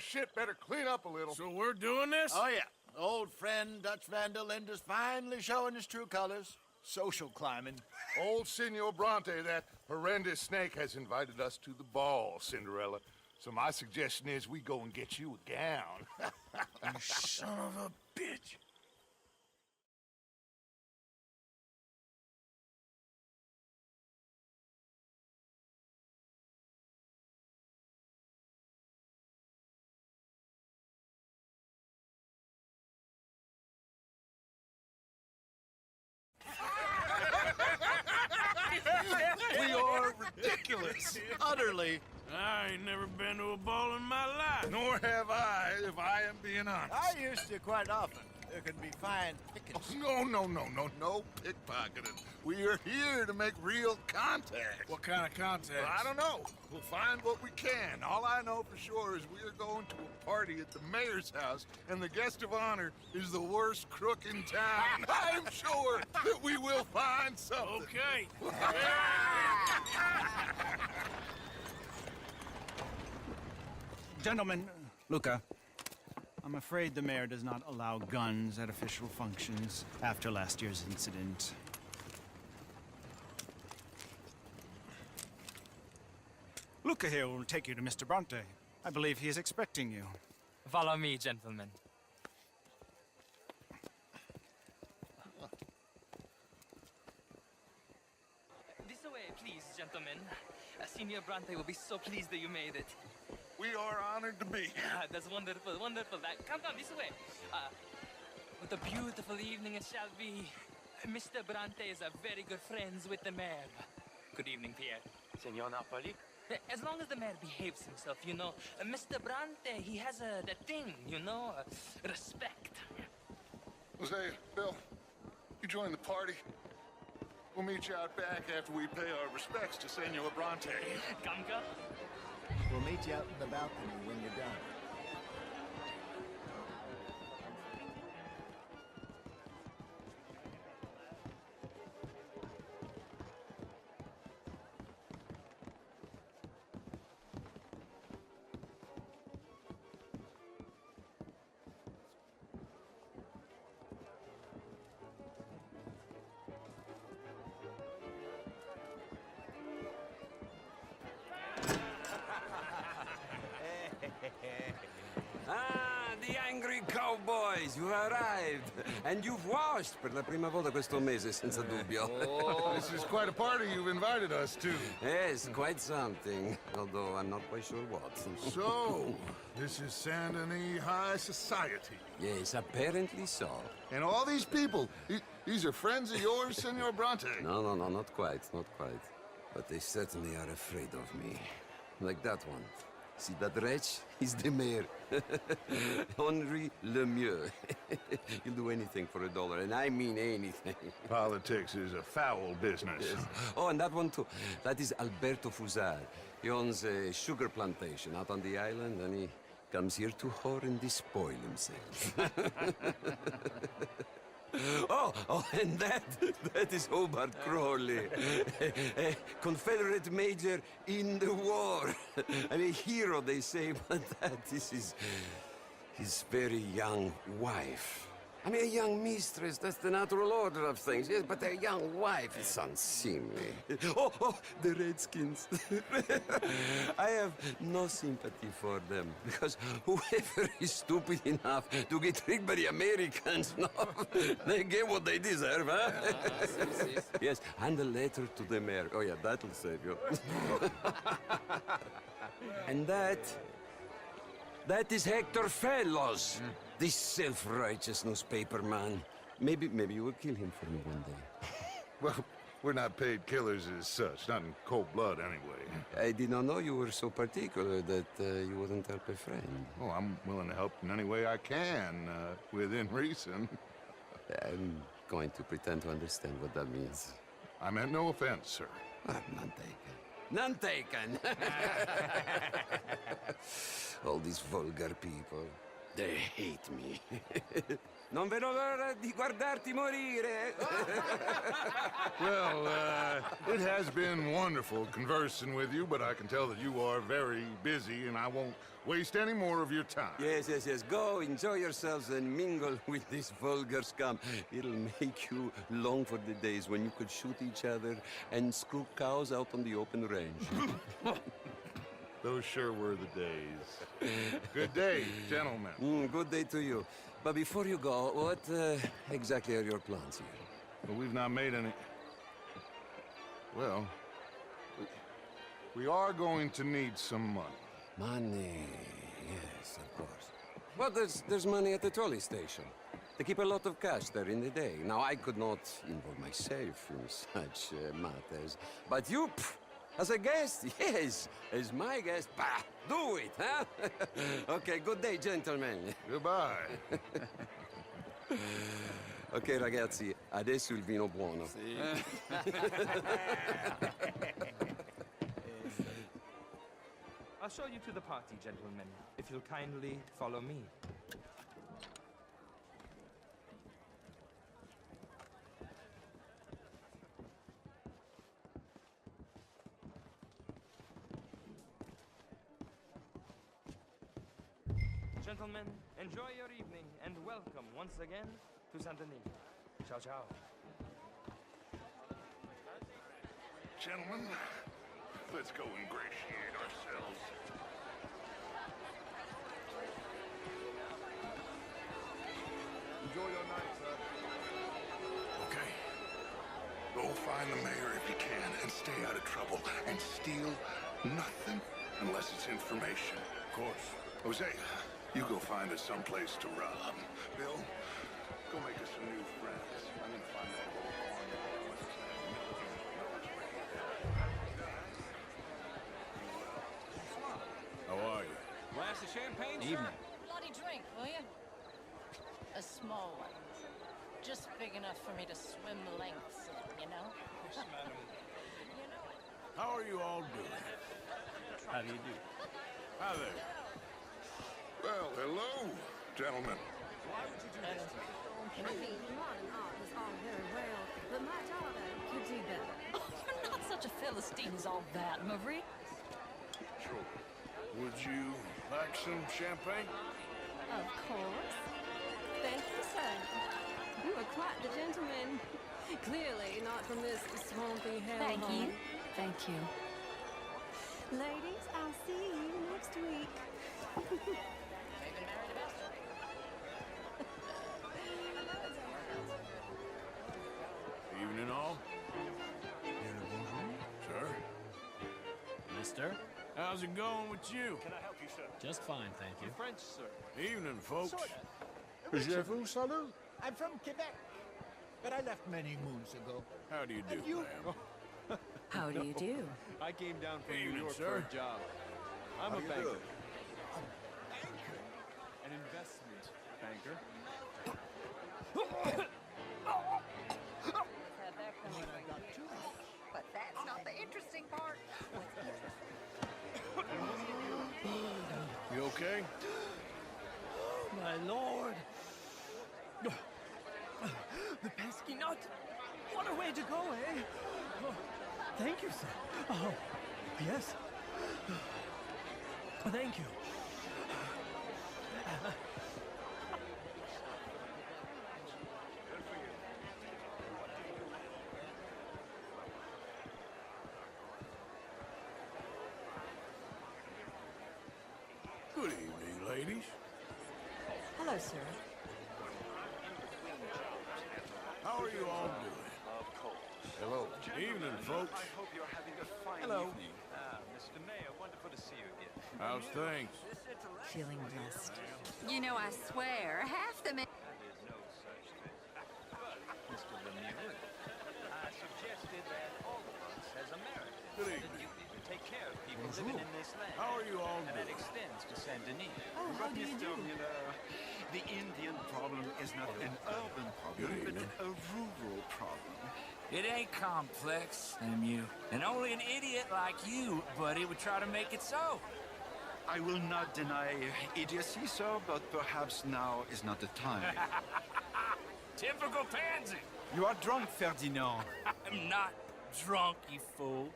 shit better clean up a little. So we're doing this? Oh, yeah. Old friend Dutch Vandal Linda's finally showing his true colors. Social climbing. Old Senor Bronte, that horrendous snake, has invited us to the ball, Cinderella. So my suggestion is we go and get you a gown. You son of a bitch. We are ridiculous. Utterly. I ain't never been to a ball in my life. Nor have I, if I am being honest. I used to quite often. There can be fine pickets. No pickpocketing. We are here to make real contact. What kind of contact? I don't know. We'll find what we can. All I know for sure is we are going to a party at the mayor's house, and the guest of honor is the worst crook in town. I'm sure that we will find something. Okay. Gentlemen, Luca, I'm afraid the mayor does not allow guns at official functions after last year's incident. Luca here will take you to Mr. Bronte. I believe he is expecting you. Follow me, gentlemen. This way, please, gentlemen. Senior Bronte will be so pleased that you made it. We are honored to be here. That's wonderful, wonderful. Come, this way. What a beautiful evening it shall be. Mr. Bronte is a very good friends with the mayor. Good evening, Pierre. Senor Napoli? As long as the mayor behaves himself, you know. Mr. Bronte, he has that thing, you know, respect. Jose, Bill, you join the party. We'll meet you out back after we pay our respects to Senor Bronte. Come. We'll meet you out in the balcony when you're done. Ah, the angry cowboys, you arrived. And you've washed per la prima volta questo mese, senza dubbio. This is quite a party you've invited us to. Yes, quite something. Although I'm not quite sure what. So, this is Saint Denis High Society. Yes, apparently so. And all these people, these are friends of yours, Senor Bronte? No, not quite, not quite. But they certainly are afraid of me. Like that one. See that wretch? He's the mayor. Henri Lemieux. He'll do anything for $1, and I mean anything. Politics is a foul business. Yes. Oh, and that one too. That is Alberto Fusar. He owns a sugar plantation out on the island, and he comes here to whore and despoil himself. Oh, and that is Hobart Crawley, a Confederate major in the war. I mean, a hero, they say, but that is his very young wife. I mean, a young mistress, that's the natural order of things, yes, but a young wife is unseemly. Oh, the Redskins. I have no sympathy for them, because whoever is stupid enough to get tricked by the Americans, no, they get what they deserve, huh? Yes, and a letter to the mayor. Oh, yeah, that'll save you. And that is Hector Fellows. This self-righteous newspaper man. Maybe you will kill him for me one day. Well, we're not paid killers as such, not in cold blood anyway. I did not know you were so particular that you wouldn't help a friend. Oh, I'm willing to help in any way I can, within reason. I'm going to pretend to understand what that means. I meant no offense, sir. None taken. None taken! All these vulgar people. They hate me. Non vedo l'ora di guardarti morire. Well, it has been wonderful conversing with you, but I can tell that you are very busy, and I won't waste any more of your time. Yes. Go, enjoy yourselves, and mingle with this vulgar scum. It'll make you long for the days when you could shoot each other and screw cows out on the open range. Those sure were the days. Good day, gentlemen. Good day to you. But before you go, what exactly are your plans here? Well, we've not made any... Well, we are going to need some money. Money, yes, of course. Well, there's money at the trolley station. They keep a lot of cash there in the day. Now, I could not involve myself in such matters. But you, as a guest, yes, as my guest, bah, do it, huh? Okay, good day, gentlemen. Goodbye. Ok, ragazzi, adesso il vino buono. I'll show you to the party, gentlemen, if you'll kindly follow me. Gentlemen, enjoy your evening and welcome once again to Saint Denis. Ciao, ciao. Gentlemen, let's go ingratiate ourselves. Enjoy your night, sir. Okay. Go find the mayor if you can and stay out of trouble. And steal nothing unless it's information. Of course. Jose, you go find us someplace to rob. Bill, go make us some new friends. I'm gonna find that little corner. What's his name? How are you? Glass of champagne, Evening. Bloody drink, will you? A small one. Just big enough for me to swim lengths in, you know? Yes, madam. You know it. How are you all doing? How do you do? Hi there. Well, hello, gentlemen. Modern art is all very well, but my daughter could do better. Oh, you're not such a Philistine as all that, Marie. Sure. Would you like some champagne? Of course. Thank you, sir. You are quite the gentleman. Clearly not from this swampy hellhole. Thank you. Thank you. Ladies, I'll see you next week. Evening all. Sir? Mister? How's it going with you? Just fine, thank you. French, sir. Evening, folks. Je vous salute. I'm from Quebec, but I left many moons ago. How do you do, And you? ma'am? How do you do? I came down from Evening, New York sir. for a job. I'm a banker. Anchor. An investment banker. But that's not the interesting part. You okay? My lord! The pesky nut! What a way to go, eh? Oh, thank you, sir. Oh, yes. Thank you. Good evening, ladies. Hello, sir. How are you all doing? Hello. Evening, folks. hope you're having a fine evening. Mr. Mayor, wonderful to see you again. How's things? Feeling blessed. You know, I swear, half the men... There's no such thing. But, Mr. Lemieux, I suggested that all of us as Americans Good have a evening. duty to take care of people living in this land. How are you all And that doing? extends to Saint Denis. Oh, how do you do? The Indian problem is not an urban problem, Good but evening. a rural problem. It ain't complex, Lemieux. And only an idiot like you, buddy, would try to make it so. I will not deny idiocy, sir, but perhaps now is not the time. Typical pansy. You are drunk, Ferdinand. I'm not drunk, you fool.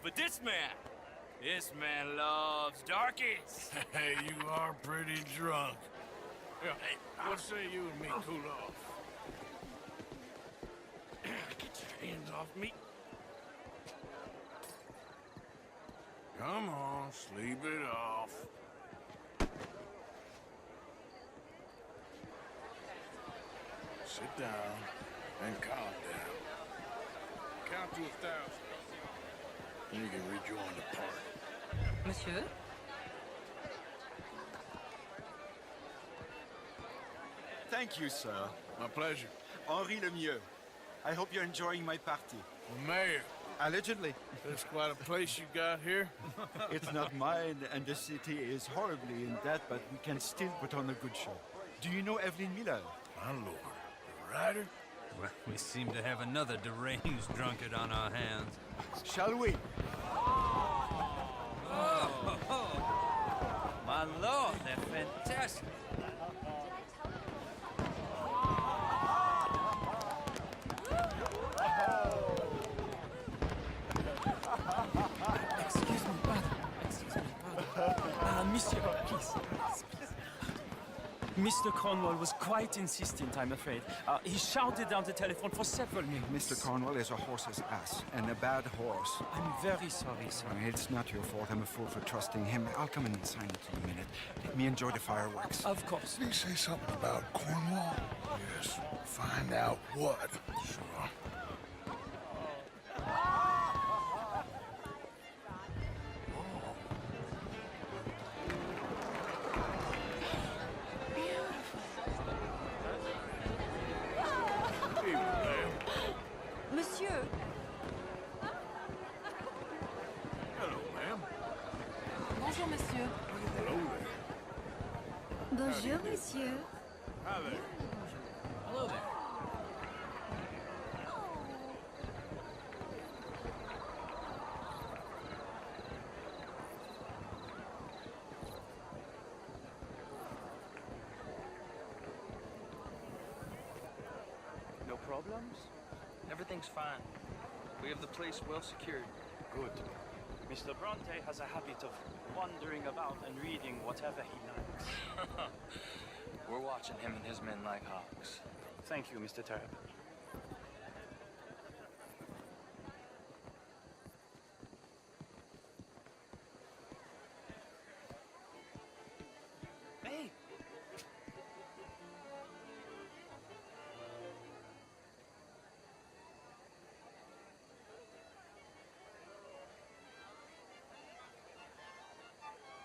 But this man loves darkies. Hey, you are pretty drunk. Yeah, hey, what say you and me cool off? Get your hands off me. Come on, sleep it off. Sit down and calm down. Count to 1,000. And you can rejoin the party. Monsieur? Thank you, sir. My pleasure. Henri Lemieux. I hope you're enjoying my party. Mayor, Allegedly. that's quite a place you got here. It's not mine, and the city is horribly in debt, but we can still put on a good show. Do you know Evelyn Miller? My lord. The writer? Well, we seem to have another deranged drunkard on our hands. Shall we? My lord, they're fantastic. Excuse me, pardon. Excuse me, pardon. Monsieur, please. Mr. Cornwall was quite insistent, I'm afraid. He shouted down the telephone for several minutes. Mr. Cornwall is a horse's ass, and a bad horse. I'm very sorry, sir. It's not your fault. I'm a fool for trusting him. I'll come in and sign it in a minute. Let me enjoy the fireworks. Of course. Did he say something about Cornwall? Yes. Find out what. Sure. Monsieur, Hello, ma'am. bonjour, monsieur. Hello there. Bonjour, monsieur. Hi there. Hello there. No problems? Everything's fine. We have the place well secured. Good. Mr. Bronte has a habit of wandering about and reading whatever he likes. We're watching him and his men like hawks. Thank you, Mr. Terp. Hey!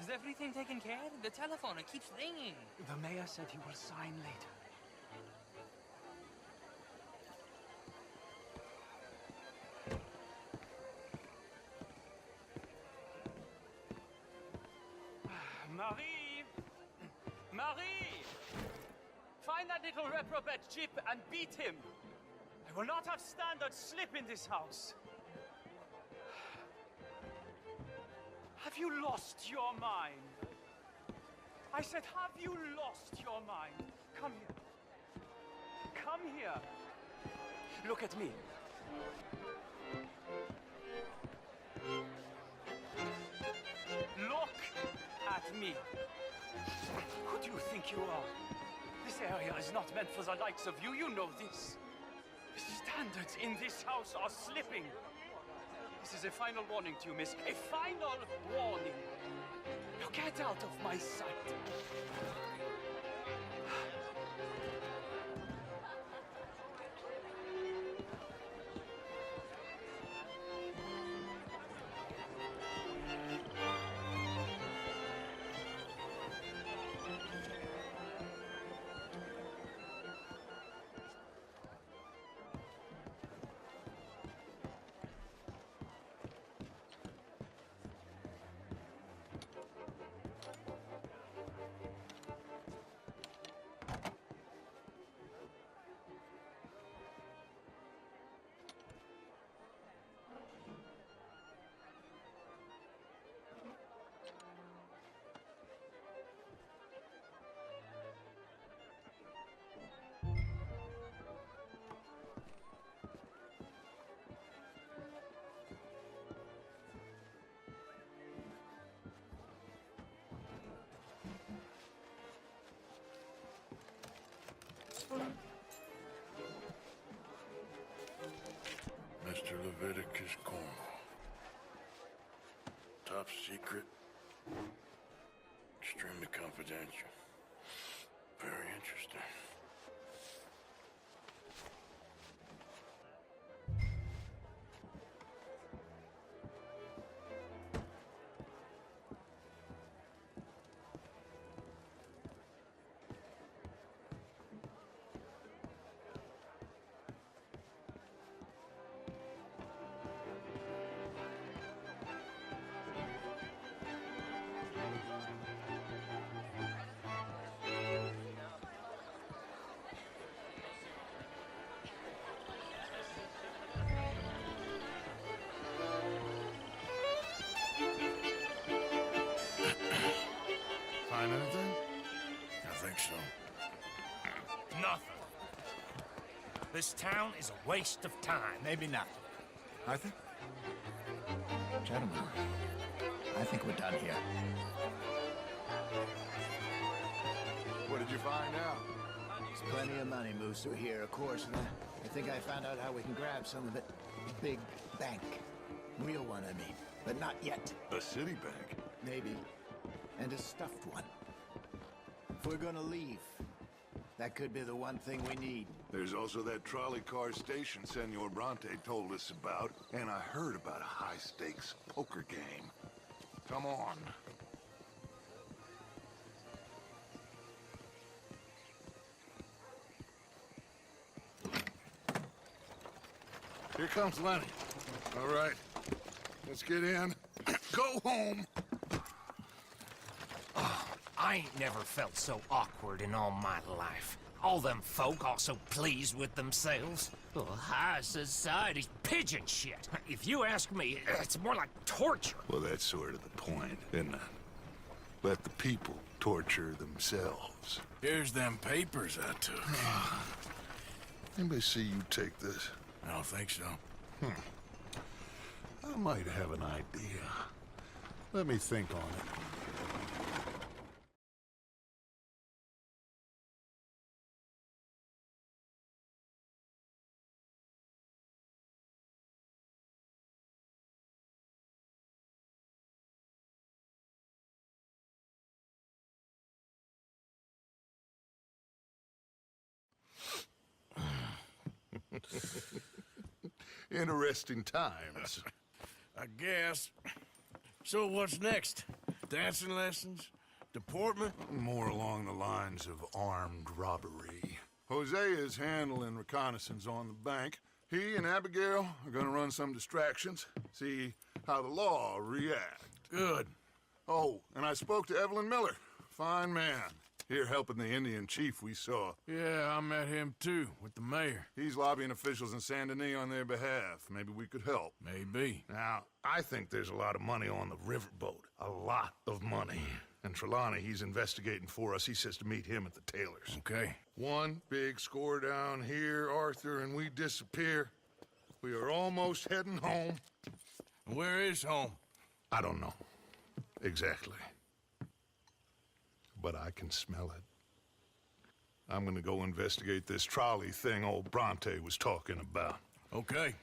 Is everything taken care of? The telephone, it keeps ringing. The mayor said he will sign later. Marie! Marie! Find that little reprobate Jip and beat him. I will not have standards slip in this house. Have you lost your mind? I said, have you lost your mind? Come here. Come here. Look at me. Look at me. Who do you think you are? This area is not meant for the likes of you. You know this. The standards in this house are slipping. This is a final warning to you, miss. A final warning. Now get out of my sight. Mr. Leviticus Cornwall. Top secret. Extremely confidential. Very interesting. Find anything? I think so. Nothing. This town is a waste of time. Maybe not. Arthur? Gentlemen, I think we're done here. What did you find out? Plenty of money moves through here, of course, and I think I found out how we can grab some of it. Big bank. Real one, I mean. But not yet. A city bank? Maybe. And a stuffed one. If we're gonna leave, that could be the one thing we need. There's also that trolley car station Senor Bronte told us about, and I heard about a high-stakes poker game. Come on. Here comes Lenny. All right, let's get in. Go home. I ain't never felt so awkward in all my life. All them folk all so pleased with themselves. Oh, high society's pigeon shit. If you ask me, it's more like torture. Well, that's sort of the point, isn't it? Let the people torture themselves. Here's them papers I took. Anybody see you take this? I don't think so. I might have an idea. Let me think on it. Interesting times. I guess. So what's next? Dancing lessons? Deportment? More along the lines of armed robbery. Jose is handling reconnaissance on the bank. He and Abigail are gonna run some distractions, see how the law react. Good. Oh, and I spoke to Evelyn Miller. Fine man. Here helping the Indian chief we saw. Yeah, I met him too, with the mayor. He's lobbying officials in Saint Denis on their behalf. Maybe we could help. Maybe. Now, I think there's a lot of money on the riverboat. A lot of money. And Trelawney, he's investigating for us. He says to meet him at the Taylor's. Okay. One big score down here, Arthur, and we disappear. We are almost heading home. Where is home? I don't know. Exactly. But I can smell it. I'm gonna go investigate this trolley thing old Bronte was talking about. Okay.